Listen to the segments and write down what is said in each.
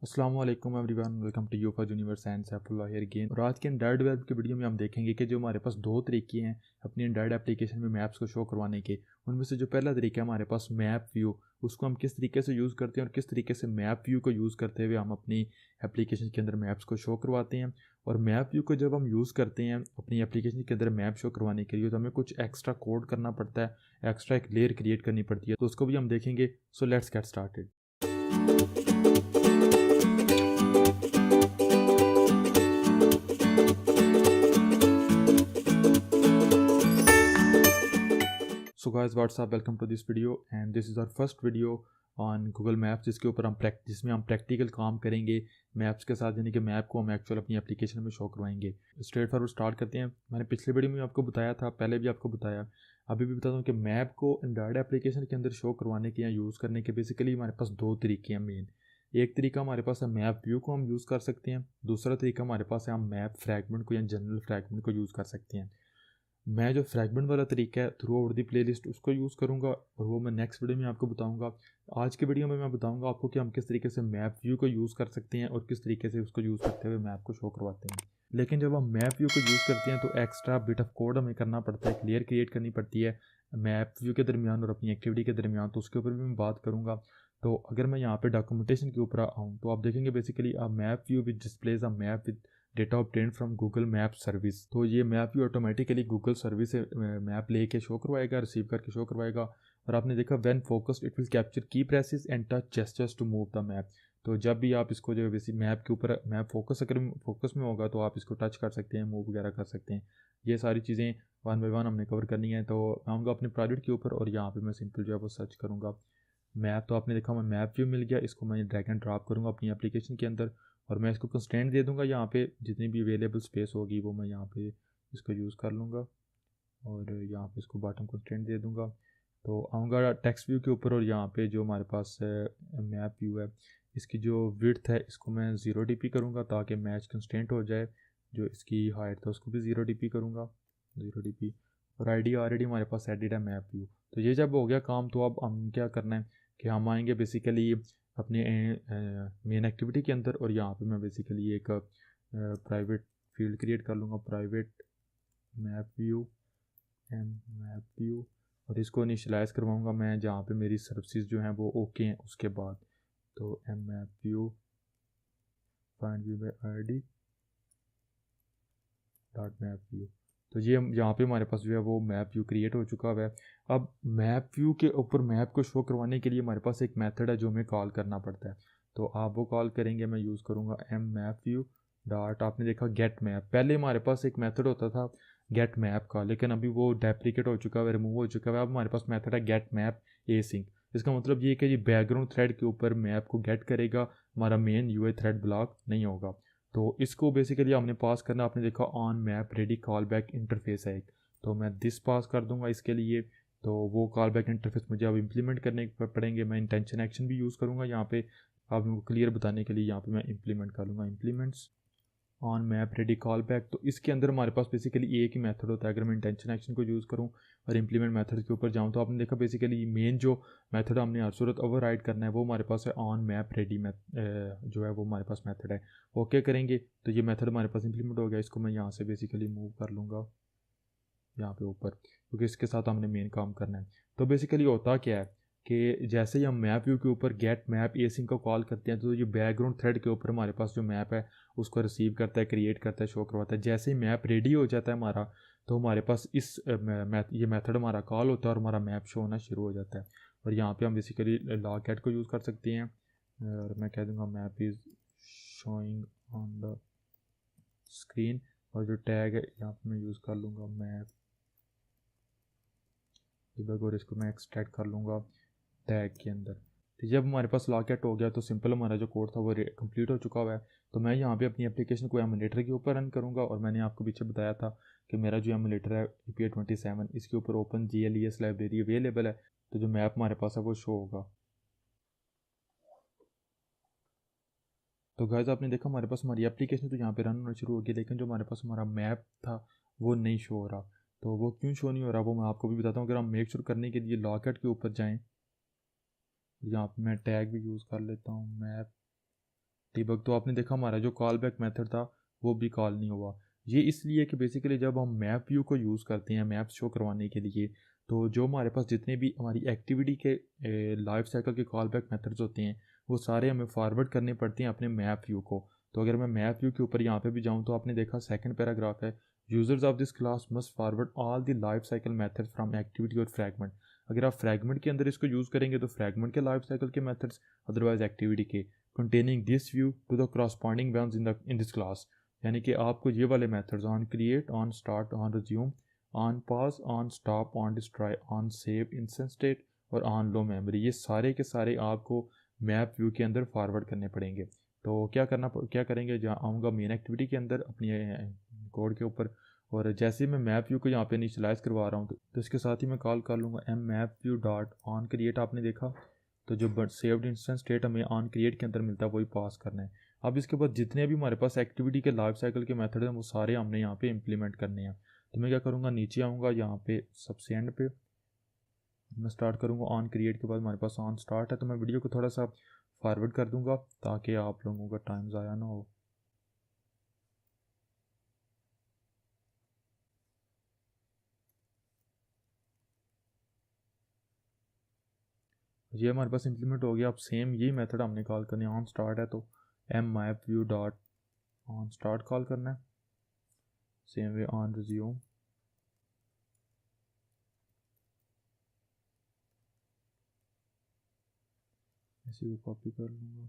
अस्सलाम वालेकुम everyone, welcome to Yufa universe and Saifullah here again. और आज के एंड्रॉइड वेब की वीडियो में हम देखेंगे कि जो हमारे पास दो तरीके हैं अपनी एंड्रॉइड एप्लीकेशन में मैप्स को शो करवाने के। उनमें से जो पहला तरीका है हमारे पास मैप व्यू, उसको हम किस तरीके से यूज़ करते हैं और किस तरीके से मैप व्यू को यूज़ करते हुए हम अपनी एप्लीकेशन के अंदर मैप्स को शो करवाते हैं। और मैप व्यू को जब हम यूज़ करते हैं अपनी एप्लीकेशन के अंदर मैप शो करवाने के लिए, तो हमें कुछ एक्स्ट्रा कोड करना पड़ता है, एक्स्ट्रा एक लेयर क्रिएट करनी पड़ती है, तो उसको भी हम देखेंगे। So let's get started. So guys what's up, welcome to this video and this is our first video on Google Maps, जिसके ऊपर हम जिसमें हम प्रैक्टिकल काम करेंगे मैप्स के साथ, यानी कि मैप को हम एक्चुअल अपनी एप्लीकेशन में शो करवाएंगे। स्ट्रेट फॉरवर्ड स्टार्ट करते हैं। मैंने पिछले वीडियो में आपको बताया था, पहले भी आपको बताया, अभी भी बताता हूँ कि मैप को एंड्रॉयड एप्लीकेशन के अंदर शो करवाने के या यूज़ करने के बेसिकली हमारे पास दो तरीके हैं मेन। एक तरीका हमारे पास है मैप व्यू को हम यूज़ कर सकते हैं, दूसरा तरीका हमारे पास है हम मैप फ्रैगमेंट को या जनरल फ्रैगमेंट को यूज़ कर सकते हैं। मैं जो फ्रैगमेंट वाला तरीका है थ्रू आउट दी प्लेलिस्ट उसको यूज़ करूँगा और वो मैं नेक्स्ट वीडियो में आपको बताऊँगा। आज के वीडियो में मैं बताऊँगा आपको कि हम किस तरीके से मैप व्यू को यूज़ कर सकते हैं और किस तरीके से उसको यूज़ करते हुए मैप को शो करवाते हैं। लेकिन जब हम मैप व्यू को यूज़ करते हैं तो एक्स्ट्रा बिट ऑफ कोड हमें करना पड़ता है, क्लियर क्रिएट करनी पड़ती है मैप व्यू के दरमियान और अपनी एक्टिविटी के दरमियान, तो उसके ऊपर भी मैं बात करूँगा। तो अगर मैं यहाँ पे डॉक्यूमेंटेशन के ऊपर आऊँ तो आप देखेंगे basically a map view which displays a map with data obtain from Google map service. तो ये map view automatically Google service से मैप लेके शो करवाएगा, रिसीव करके शो करवाएगा। और आपने देखा when focused it will capture key presses and touch gestures to move the map. तो जब भी आप इसको जो बेसिक मैप के ऊपर मैप फोकस अगर फोकस में होगा तो आप इसको टच कर सकते हैं, मूव वगैरह कर सकते हैं। ये सारी चीज़ें वन बाई वन हमने कवर करनी है। तो मैं आऊँगा अपने प्रोजेक्ट के ऊपर और यहाँ पे मैं सिंपल जो है वो सर्च करूँगा मैप। तो आपने देखा मैं मैप व्यू मिल गया, इसको मैं ड्रैग एंड ड्रॉप करूँगा अपनी एप्लीकेशन के अंदर और मैं इसको कंस्ट्रेंट दे दूँगा। यहाँ पे जितनी भी अवेलेबल स्पेस होगी वो मैं यहाँ पे इसको यूज़ कर लूँगा और यहाँ पे इसको बॉटम कंस्ट्रेंट दे दूँगा। तो आऊँगा टेक्स्ट व्यू के ऊपर और यहाँ पे जो हमारे पास मैप व्यू है इसकी जो विड्थ है इसको मैं 0 dp करूँगा ताकि मैच कंस्ट्रेंट हो जाए। जो इसकी हाइट था उसको भी 0 dp करूँगा, 0 dp। और आईडी ऑलरेडी हमारे पास एडिड है मैप व्यू। तो ये जब हो गया काम तो अब हम क्या करना है कि हम आएंगे बेसिकली अपने मेन एक्टिविटी के अंदर और यहाँ पे मैं बेसिकली एक प्राइवेट फील्ड क्रिएट कर लूँगा, private map view map view, और इसको इनिशलाइज करवाऊँगा मैं जहाँ पे मेरी सर्विसेज जो हैं वो ओके हैं उसके बाद। तो m map view find view by ID dot map view. तो ये यहाँ पे हमारे पास जो है वो मैप व्यू क्रिएट हो चुका है। अब मैप व्यू के ऊपर मैप को शो करवाने के लिए हमारे पास एक मेथड है जो हमें कॉल करना पड़ता है। तो आप वो कॉल करेंगे, मैं यूज़ करूँगा एम मैप व्यू डॉट, आपने देखा गेट मैप। पहले हमारे पास एक मेथड होता था गेट मैप का, लेकिन अभी वो डेप्रिकेट हो चुका है, रिमूव हो चुका है। अब हमारे पास मेथड है गेट मैप ए सिंक। इसका मतलब ये कि ये बैकग्राउंड थ्रेड के ऊपर मैप को गेट करेगा, हमारा मेन यूआई थ्रेड ब्लॉक नहीं होगा। तो इसको बेसिकली हमने पास करना, आपने देखा on map ready call back interface है एक, तो मैं दिस पास कर दूंगा इसके लिए। तो वो कॉल बैक इंटरफेस मुझे अब इंप्लीमेंट करने पड़ेंगे। मैं इंटेंशन एक्शन भी यूज़ करूँगा यहाँ पे आपको क्लियर बताने के लिए। यहाँ पे मैं इंप्लीमेंट कर लूँगा implements on map ready call back. तो इसके अंदर हमारे पास बेसिकली एक ही मेथड होता है। अगर मैं इंटेंशन एक्शन को यूज़ करूँ और इंप्लीमेंट मेथड के ऊपर जाऊँ तो आपने देखा बेसिकली मेन जो मेथड हमने हर सूरत ओवरराइड करना है वो हमारे पास है ऑन मैप रेडी जो है वो हमारे पास मेथड है। ओके करेंगे तो ये मेथड हमारे पास इंप्लीमेंट हो गया। इसको मैं यहाँ से बेसिकली मूव कर लूँगा यहाँ पे ऊपर, क्योंकि इसके साथ हमने मेन काम करना है। तो बेसिकली होता क्या है कि जैसे ही हम मैप व्यू के ऊपर गेट मैप एसिंक को कॉल करते हैं तो ये बैकग्राउंड थ्रेड के ऊपर हमारे पास जो मैप है उसको रिसीव करता है, क्रिएट करता है, शो करवाता है। जैसे ही मैप रेडी हो जाता है हमारा, तो हमारे पास ये मेथड हमारा कॉल होता है और हमारा मैप शो होना शुरू हो जाता है। और यहाँ पे हम बेसिकली लॉग कैट को यूज़ कर सकते हैं और मैं कह दूँगा map is showing on the screen. और जो टैग है यहाँ पे मैं यूज़ कर लूँगा मैप डिबग और इसको मैं एक्सट्रैक्ट कर लूँगा टैग के अंदर। तो जब हमारे पास लॉकेट हो गया तो सिंपल हमारा जो कोड था वो कंप्लीट हो चुका हुआ है। तो मैं यहाँ पे अपनी एप्लीकेशन को एमुलेटर के ऊपर रन करूँगा और मैंने आपको पीछे बताया था कि मेरा जो एमुलेटर है EPA27 इसके ऊपर ओपन GLES लाइब्रेरी अवेलेबल है। तो जो मैप हमारे पास है वो शो होगा। तो गाइस आपने देखा हमारे पास हमारी एप्लीकेशन तो यहाँ पे रन होना शुरू हो गई, लेकिन जो हमारे पास हमारा मैप था वो नहीं शो हो रहा। तो वो क्यों शो नहीं हो रहा वो मैं आपको भी बताता हूँ। अगर हम मेक श्योर करने के लिए लॉकेट के ऊपर जाएँ, यहाँ पे मैं टैग भी यूज़ कर लेता हूँ मैप डिबग, तो आपने देखा हमारा जो कॉल बैक मेथड था वो भी कॉल नहीं हुआ। ये इसलिए कि बेसिकली जब हम मैप व्यू को यूज़ करते हैं मैप शो करवाने के लिए, तो जो हमारे पास जितने भी हमारी एक्टिविटी के लाइफ साइकिल के कॉल बैक मेथड्स होते हैं वो सारे हमें फॉरवर्ड करने पड़ते हैं अपने मैप व्यू को। तो अगर मैं मैप व्यू के ऊपर यहाँ पे भी जाऊँ तो आपने देखा सेकंड पैराग्राफ है, users of this class must forward all the life cycle methods from activity और फ्रैगमेंट। अगर आप फ्रैगमेंट के अंदर इसको यूज़ करेंगे तो फ्रैगमेंट के लाइफ साइकिल के मेथड्स, अदरवाइज एक्टिविटी के, containing this view to the corresponding ones in this class. यानी कि आपको ये वाले methods on create, on start, on resume, on pause, on stop, on destroy, on save instant state और on low memory, ये सारे के सारे आपको मैप व्यू के अंदर फॉरवर्ड करने पड़ेंगे। तो क्या करेंगे, जहाँ आऊँगा मेन एक्टिविटी के अंदर अपनी कोड के ऊपर, और जैसे ही मैं मैप व्यू को यहाँ पे इनिशियलाइज करवा रहा हूँ तो इसके साथ ही मैं कॉल कर लूँगा m map view dot on create. आपने देखा तो जो सेव्ड इंस्टेंस स्टेट हमें ऑन क्रिएट के अंदर मिलता है वही पास करना है। अब इसके बाद जितने भी हमारे पास एक्टिविटी के लाइफ साइकिल के मेथड हैं वो सारे हमने यहाँ पे इम्प्लीमेंट करने हैं। तो मैं क्या करूँगा, नीचे आऊँगा, यहाँ पे सबसे एंड पे मैं स्टार्ट करूँगा ऑन क्रिएट के बाद हमारे पास ऑन स्टार्ट है। तो मैं वीडियो को थोड़ा सा फॉरवर्ड कर दूँगा ताकि आप लोगों का टाइम ज़ाया ना हो। ये हमारे पास इम्प्लीमेंट हो गया। अब सेम यही मेथड हमने कॉल करनी है, ऑन स्टार्ट है तो m map view dot on start call करना है। सेम वे ऑन रिज्यूम, इसी को कॉपी कर लूँगा।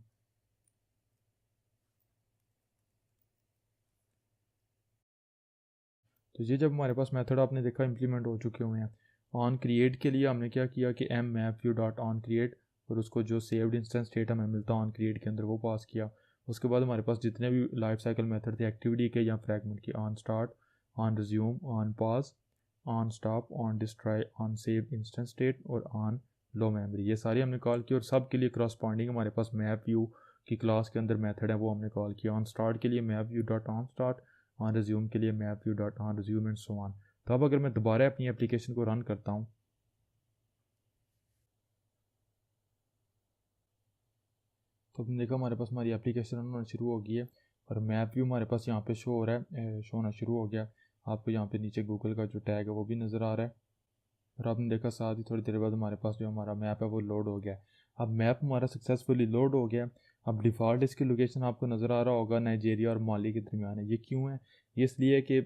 तो ये जब हमारे पास मेथड आपने देखा इम्प्लीमेंट हो चुके हुए हैं। ऑन क्रिएट के लिए हमने क्या किया कि m map view dot on create और उसको जो सेव्ड इंस्टेंस स्टेट हमें मिलता है ऑन क्रिएट के अंदर वो पास किया। उसके बाद हमारे पास जितने भी लाइफ साइकिल मेथड थे एक्टिविटी के या फ्रैगमेंट के, on start, on resume, on pause, on stop, on destroy, on save instance state और ऑन लो मेमोरी, ये सारी हमने कॉल की और सब के लिए क्रॉसपॉन्डिंग हमारे पास मैप व्यू की क्लास के अंदर मेथड है वो हमने कॉल किया। ऑन स्टार्ट के लिए map view dot on start, on resume के लिए map view dot on resume and so on. तो अब अगर मैं दोबारा अपनी एप्लीकेशन को रन करता हूँ तो आपने देखा हमारे पास हमारी एप्लीकेशन रन होना शुरू हो गई है और मैप व्यू हमारे पास यहाँ पे शो हो रहा है, शो होना शुरू हो गया। आपको यहाँ पे नीचे गूगल का जो टैग है वो भी नज़र आ रहा है और आपने देखा साथ ही थोड़ी देर बाद हमारे पास जो हमारा मैप है वो लोड हो गया। अब मैप हमारा सक्सेसफुली लोड हो गया। अब डिफ़ॉल्ट इसकी लोकेशन आपको नज़र आ रहा होगा नाइजीरिया और माली के दरमियान है। ये क्यों है? ये इसलिए कि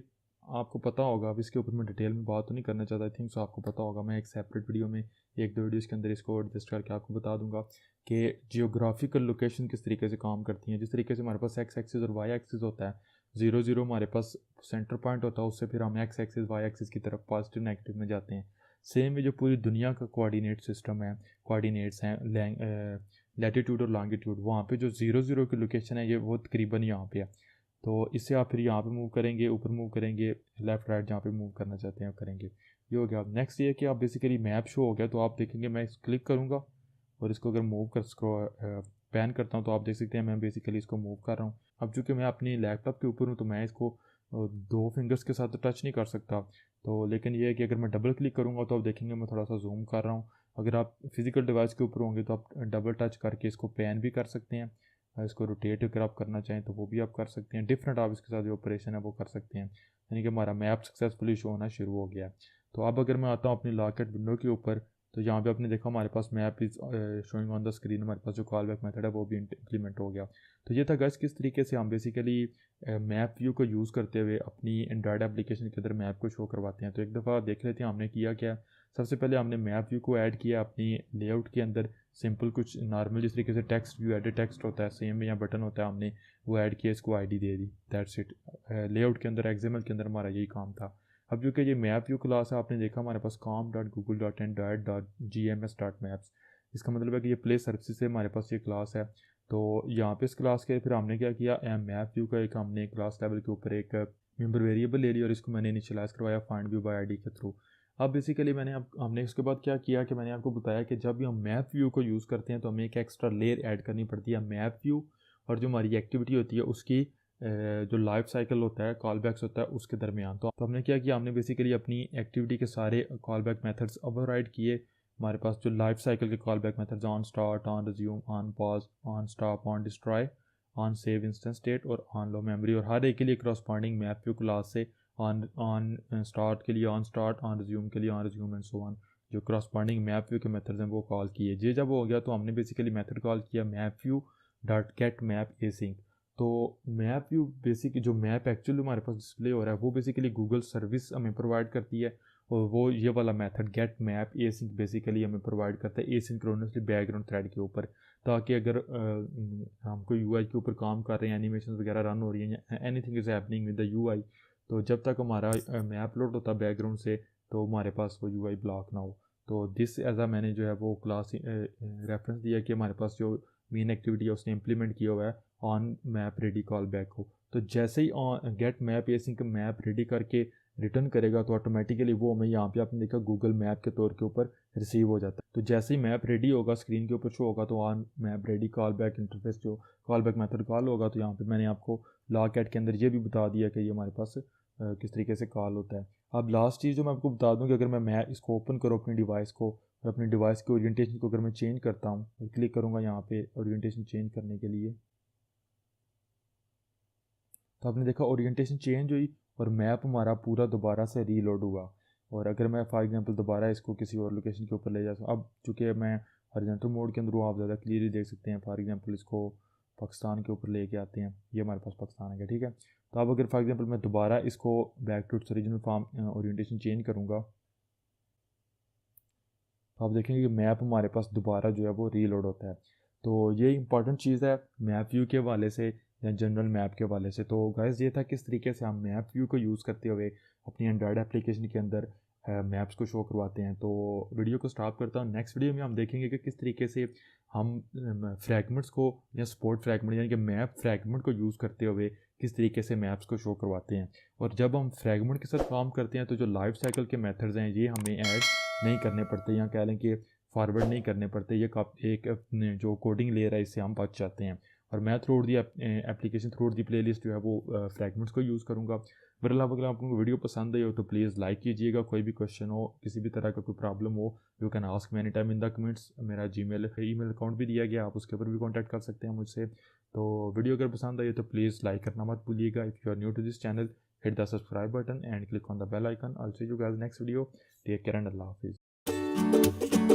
आपको पता होगा, अब इसके ऊपर मैं डिटेल में बात तो नहीं करना चाहता, आई थिंक सो आपको पता होगा। मैं एक सेपरेट वीडियो में, एक दो वीडियोज़ के अंदर इसको एडजस्ट करके आपको बता दूंगा कि जियोग्राफिकल लोकेशन किस तरीके से काम करती हैं। जिस तरीके से हमारे पास एक्स एक्सिस और वाई एक्सिस होता है, 0 0 हमारे पास सेंटर पॉइंट होता है, उससे फिर हम एक्स एक्सिस वाई एक्सिस की तरफ पॉजिटिव नेगेटिव में जाते हैं। सेम ये जो पूरी दुनिया का कोऑर्डिनेट सिस्टम है, कोऑर्डिनेट्स हैं लैटिट्यूड और लॉन्गिट्यूड, वहाँ पे जो 0 0 की लोकेशन है ये वो तकरीबन यहाँ पे है। तो इससे आप फिर यहाँ पे मूव करेंगे, ऊपर मूव करेंगे, लेफ़्ट राइट जहाँ पे मूव करना चाहते हैं करेंगे। ये हो गया। नेक्स्ट ये कि आप बेसिकली मैप शो हो गया तो आप देखेंगे मैं इस क्लिक करूँगा और इसको अगर मूव कर पैन करता हूँ तो आप देख सकते हैं मैं बेसिकली इसको मूव कर रहा हूँ। अब चूँकि मैं अपनी लैपटॉप के ऊपर हूँ तो मैं इसको 2 फिंगर्स के साथ तो टच नहीं कर सकता। तो लेकिन ये है कि अगर मैं डबल क्लिक करूँगा तो आप देखेंगे मैं थोड़ा सा जूम कर रहा हूँ। अगर आप फिजिकल डिवाइस के ऊपर होंगे तो आप डबल टच करके इसको पैन भी कर सकते हैं, इसको रोटेट अगर आप करना चाहें तो वो भी आप कर सकते हैं। डिफरेंट आप इसके साथ जो ऑपरेशन है वो कर सकते हैं। यानी कि हमारा मैप सक्सेसफुली शो होना शुरू हो गया है। तो अब अगर मैं आता हूँ अपनी लॉकेट विंडो के ऊपर तो यहाँ पे आपने देखा हमारे पास map is showing on the screen, हमारे पास जो कॉल बैक मेथड है वो भी इम्प्लीमेंट हो गया। तो ये था गाइस किस तरीके से हम बेसिकली मैप व्यू को यूज़ करते हुए अपनी एंड्रॉयड एप्लीकेशन के अंदर मैप को शो करवाते हैं। तो एक दफ़ा देख लेते हैं हमने किया क्या। सबसे पहले हमने मैप व्यू को ऐड किया अपनी लेआउट के अंदर, सिंपल कुछ नॉर्मल जिस तरीके से टेक्स्ट व्यू एडिट टेक्स्ट होता है सेम या बटन होता है, हमने वो ऐड किया, इसको ID they the, that's it. Layout के अंदर एक्सएमएल के अंदर हमारा यही काम था। अब जो कि ये मैप व्यू क्लास है आपने देखा हमारे पास com.google.android.gms.maps, इसका मतलब है कि ये प्ले सर्विस से हमारे पास ये क्लास है। तो यहाँ पे इस क्लास के फिर हमने क्या किया, मैप व्यू का एक हमने क्लास लेवल के ऊपर एक मेंबर वेरिएबल ले लिया और इसको मैंने इनिशियलाइज करवाया फाइंड व्यू बाय आईडी के थ्रू। अब बेसिकली हमने इसके बाद क्या किया कि मैंने आपको बताया कि जब भी हम मैप व्यू को यूज़ करते हैं तो हमें एक एक्स्ट्रा लेयर ऐड करनी पड़ती है मैप व्यू और जो हमारी एक्टिविटी होती है उसकी जो लाइफ साइकिल होता है, कॉल बैक्स होता है उसके दरमियान। तो हमने क्या किया, हमने बेसिकली अपनी एक्टिविटी के सारे कॉल बैक मेथड्स ओवरराइड किए। हमारे पास जो लाइफ साइकिल के call back methods on start, on resume, on pause, on stop, on destroy, on save instance state और ऑन लो मेमोरी, और हर एक के लिए करस्पॉन्डिंग मैप व्यू क्लास से ऑन स्टार्ट के लिए ऑन स्टार्ट, ऑन रिज्यूम के लिए on resume and so on, जो करस्पॉन्डिंग मैप व्यू के मेथड्स हैं वो कॉल किए। ये जब हो गया तो हमने बेसिकली मेथड कॉल किया map view dot gate map async. तो मैप व्यू बेसिक जो मैप एक्चुअली हमारे पास डिस्प्ले हो रहा है वो बेसिकली गूगल सर्विस हमें प्रोवाइड करती है, और वो ये वाला method gate map async basically हमें प्रोवाइड करता है एसिंक्रोनसली बैकग्राउंड थ्रेड के ऊपर, ताकि अगर हम कोई यूआई के ऊपर काम कर रहे हैं, एनिमेशन वगैरह रन हो रही हैं, anything is happening with the UI, तो जब तक हमारा मैप लोड होता है बैकग्राउंड से तो हमारे पास वो यूआई ब्लॉक ना हो। तो दिस एज आ मैंने जो है वो क्लास रेफरेंस दिया कि हमारे पास जो मेन एक्टिविटी है उसने इम्प्लीमेंट किया हुआ है on map ready call back हो। तो जैसे ही on get map async map ready करके रिटर्न करेगा तो ऑटोमेटिकली वो हमें यहाँ पे आपने देखा गूगल मैप के तौर के ऊपर रिसीव हो जाता है। तो जैसे ही मैप रेडी होगा स्क्रीन के ऊपर शो होगा तो on map ready call back interface जो कॉल बैक मेथड कॉल होगा, तो यहाँ पे मैंने आपको लॉग एट के अंदर ये भी बता दिया कि ये हमारे पास किस तरीके से कॉल होता है। अब लास्ट चीज़ जो मैं आपको बता दूँ कि अगर मैं इसको ओपन करूँ अपनी डिवाइस को और अपनी डिवाइस के ओरिएंटेशन को अगर मैं चेंज करता हूँ और क्लिक करूँगा यहाँ पे ओरिएंटेशन चेंज करने के लिए, तो आपने देखा ओरिएंटेशन चेंज हुई और मैप हमारा पूरा दोबारा से रीलोड हुआ। और अगर मैं फॉर एग्जांपल दोबारा इसको किसी और लोकेशन के ऊपर ले जाता हूँ, अब चूँकि मैं हॉरिजॉन्टल मोड के अंदर हूँ, आप ज़्यादा क्लियरली देख सकते हैं। फॉर एग्जांपल इसको पाकिस्तान के ऊपर लेके आते हैं, ये हमारे पास पाकिस्तान है, ठीक है। तो अब अगर फॉर एग्जांपल मैं दोबारा इसको back to its original form orientation change करूँगा तो आप देखेंगे कि मैप हमारे पास दोबारा जो है वो रीलोड होता है। तो ये इंपॉर्टेंट चीज़ है मैप व्यू के हवाले से या जनरल मैप के हवाले से। तो गाइस ये था किस तरीके से हम मैप व्यू को यूज़ करते हुए अपनी एंड्रॉयड एप्लीकेशन के अंदर मैप्स को शो करवाते हैं। तो वीडियो को स्टॉप करता हूँ। नेक्स्ट वीडियो में हम देखेंगे कि किस तरीके से हम फ्रैगमेंट्स को या सपोर्ट फ्रैगमेंट यानी कि मैप फ्रैगमेंट को यूज़ करते हुए किस तरीके से मैप्स को शो करवाते हैं। और जब हम फ्रैगमेंट के साथ काम करते हैं तो जो लाइफ साइकिल के मेथड्स हैं ये हमें ऐड नहीं करने पड़ते, या कह लें कि फॉरवर्ड नहीं करने पड़ते। ये एक जो कोडिंग लेयर है इससे हम बच जाते हैं। और मैं through the application through the playlist जो है वो फ्रैगमेंट्स को यूज़ करूँगा। बहरहाल अगर आपको वीडियो पसंद आई हो तो प्लीज़ लाइक कीजिएगा। कोई भी क्वेश्चन हो, किसी भी तरह का कोई प्रॉब्लम हो, you can ask me any time in the comments. मेरा ईमेल अकाउंट भी दिया गया, आप उसके ऊपर भी कॉन्टैक्ट कर सकते हैं मुझसे। तो वीडियो अगर पसंद आई हो तो प्लीज़ लाइक करना मत भूलिएगा। If you are new to this channel, hit the subscribe button and click on the bell icon. I'll see you guys next video. Take care and Allah Hafiz.